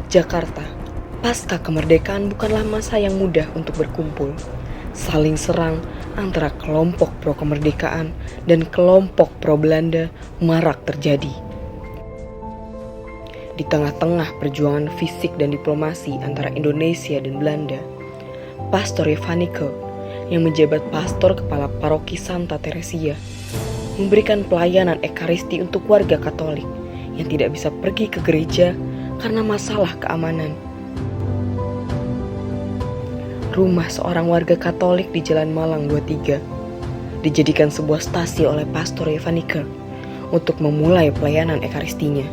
Jakarta, pasca kemerdekaan bukanlah masa yang mudah untuk berkumpul. Saling serang antara kelompok pro kemerdekaan dan kelompok pro Belanda marak terjadi. Di tengah-tengah perjuangan fisik dan diplomasi antara Indonesia dan Belanda, Pastor Evanike yang menjabat pastor kepala paroki Santa Teresia memberikan pelayanan ekaristi untuk warga Katolik yang tidak bisa pergi ke gereja karena masalah keamanan. Rumah seorang warga Katolik di Jalan Malang 23 dijadikan sebuah stasi oleh Pastor Evanike untuk memulai pelayanan ekaristinya.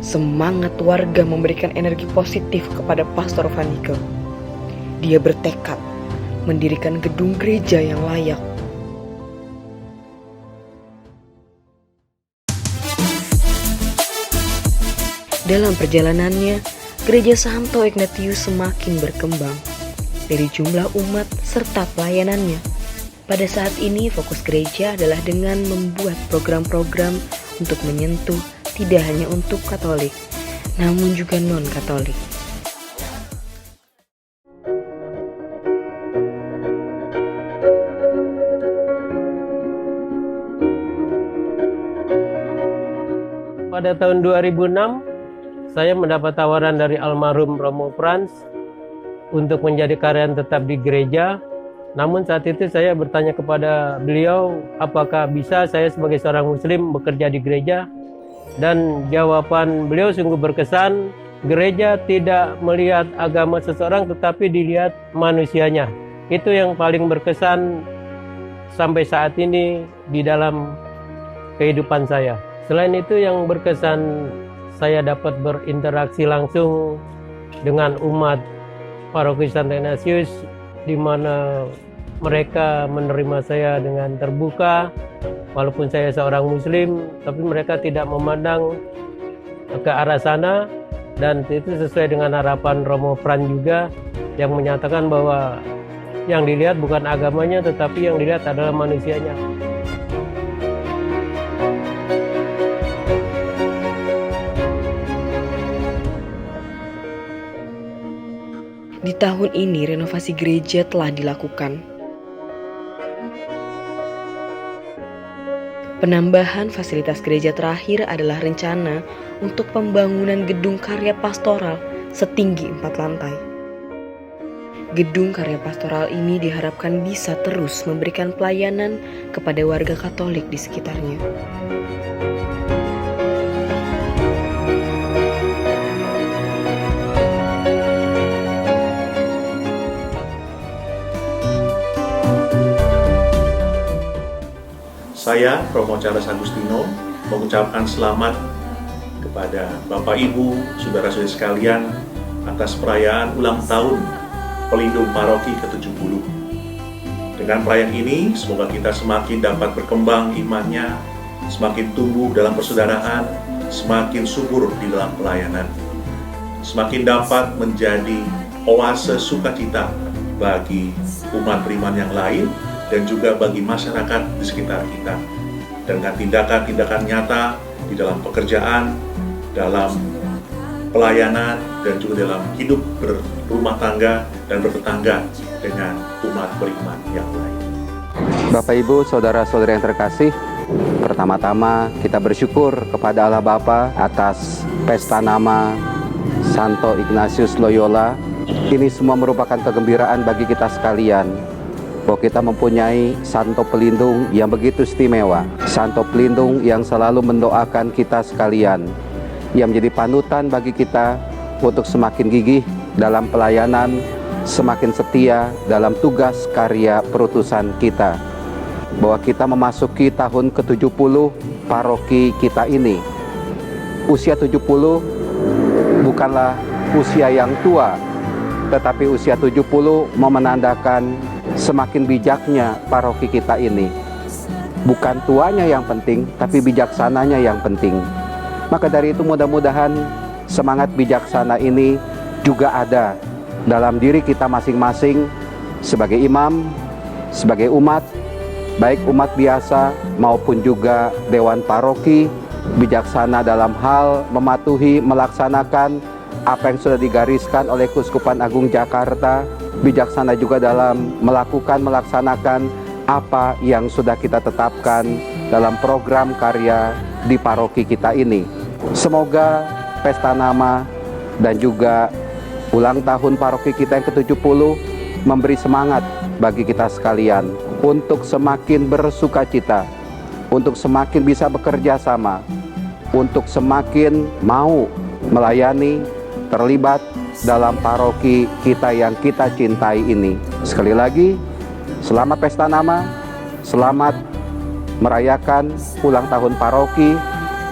Semangat warga memberikan energi positif kepada Pastor Evanike. Dia bertekad mendirikan gedung gereja yang layak. Dalam perjalanannya, Gereja Santo Ignatius semakin berkembang dari jumlah umat serta pelayanannya. Pada saat ini fokus gereja adalah dengan membuat program-program untuk menyentuh tidak hanya untuk Katolik, namun juga non-Katolik. Pada tahun 2006, saya mendapat tawaran dari almarhum Romo Franz untuk menjadi karyawan tetap di gereja. Namun saat itu saya bertanya kepada beliau apakah bisa saya sebagai seorang muslim bekerja di gereja. Dan jawaban beliau sungguh berkesan, gereja tidak melihat agama seseorang tetapi dilihat manusianya. Itu yang paling berkesan sampai saat ini di dalam kehidupan saya. Selain itu yang berkesan, saya dapat berinteraksi langsung dengan umat paroki Santo Ignatius, di mana mereka menerima saya dengan terbuka. Walaupun saya seorang muslim, tapi mereka tidak memandang ke arah sana. Dan itu sesuai dengan harapan Romo Franz juga, yang menyatakan bahwa yang dilihat bukan agamanya, tetapi yang dilihat adalah manusianya. Di tahun ini renovasi gereja telah dilakukan. Penambahan fasilitas gereja terakhir adalah rencana untuk pembangunan gedung karya pastoral setinggi 4 lantai. Gedung karya pastoral ini diharapkan bisa terus memberikan pelayanan kepada warga Katolik di sekitarnya. Saya, Romo Charles Agustino, mengucapkan selamat kepada Bapak Ibu, saudara-saudari sekalian atas perayaan ulang tahun Pelindung Paroki ke-70. Dengan perayaan ini, semoga kita semakin dapat berkembang imannya, semakin tumbuh dalam persaudaraan, semakin subur di dalam pelayanan, semakin dapat menjadi oase sukacita bagi umat beriman yang lain, dan juga bagi masyarakat di sekitar kita, dengan tindakan-tindakan nyata di dalam pekerjaan, dalam pelayanan, dan juga dalam hidup berumah tangga dan bertetangga dengan umat beriman yang lain. Bapak Ibu, saudara-saudara yang terkasih, pertama-tama kita bersyukur kepada Allah Bapa atas pesta nama Santo Ignatius Loyola. Ini semua merupakan kegembiraan bagi kita sekalian, bahwa kita mempunyai Santo Pelindung yang begitu istimewa, Santo Pelindung yang selalu mendoakan kita sekalian, yang menjadi panutan bagi kita untuk semakin gigih dalam pelayanan, semakin setia dalam tugas karya perutusan kita, bahwa kita memasuki tahun ke-70 paroki kita ini. Usia 70 bukanlah usia yang tua, tetapi usia 70 menandakan semakin bijaknya paroki kita ini. Bukan tuanya yang penting, tapi bijaksananya yang penting. Maka dari itu mudah-mudahan semangat bijaksana ini juga ada dalam diri kita masing-masing sebagai imam, sebagai umat, baik umat biasa maupun juga dewan paroki, bijaksana dalam hal mematuhi, melaksanakan apa yang sudah digariskan oleh Keuskupan Agung Jakarta, bijaksana juga dalam melaksanakan apa yang sudah kita tetapkan dalam program karya di paroki kita ini. Semoga pesta nama dan juga ulang tahun paroki kita yang ke-70 memberi semangat bagi kita sekalian untuk semakin bersukacita, untuk semakin bisa bekerja sama, untuk semakin mau melayani, terlibat dalam paroki kita yang kita cintai ini. Sekali lagi, selamat pesta nama, selamat merayakan ulang tahun paroki.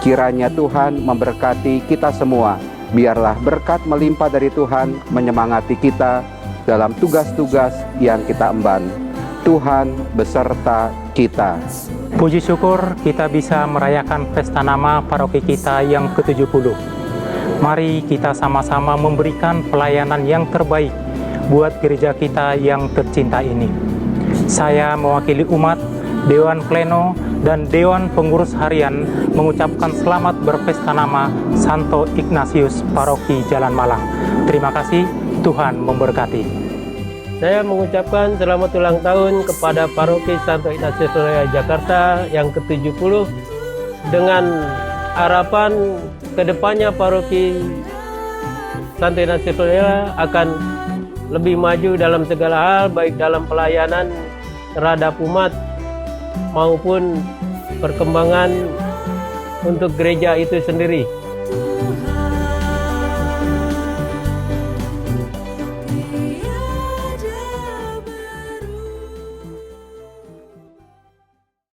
Kiranya Tuhan memberkati kita semua. Biarlah berkat melimpah dari Tuhan menyemangati kita dalam tugas-tugas yang kita emban. Tuhan beserta kita. Puji syukur kita bisa merayakan pesta nama paroki kita yang ke-70. Mari kita sama-sama memberikan pelayanan yang terbaik buat gereja kita yang tercinta ini. Saya mewakili umat, Dewan Pleno, dan Dewan Pengurus Harian mengucapkan selamat berpesta nama Santo Ignatius Paroki Jalan Malang. Terima kasih, Tuhan memberkati. Saya mengucapkan selamat ulang tahun kepada Paroki Santo Ignatius Loyola Jakarta yang ke-70 dengan harapan kedepannya Paroki Santo Ignatius Loyola akan lebih maju dalam segala hal, baik dalam pelayanan terhadap umat maupun perkembangan untuk gereja itu sendiri.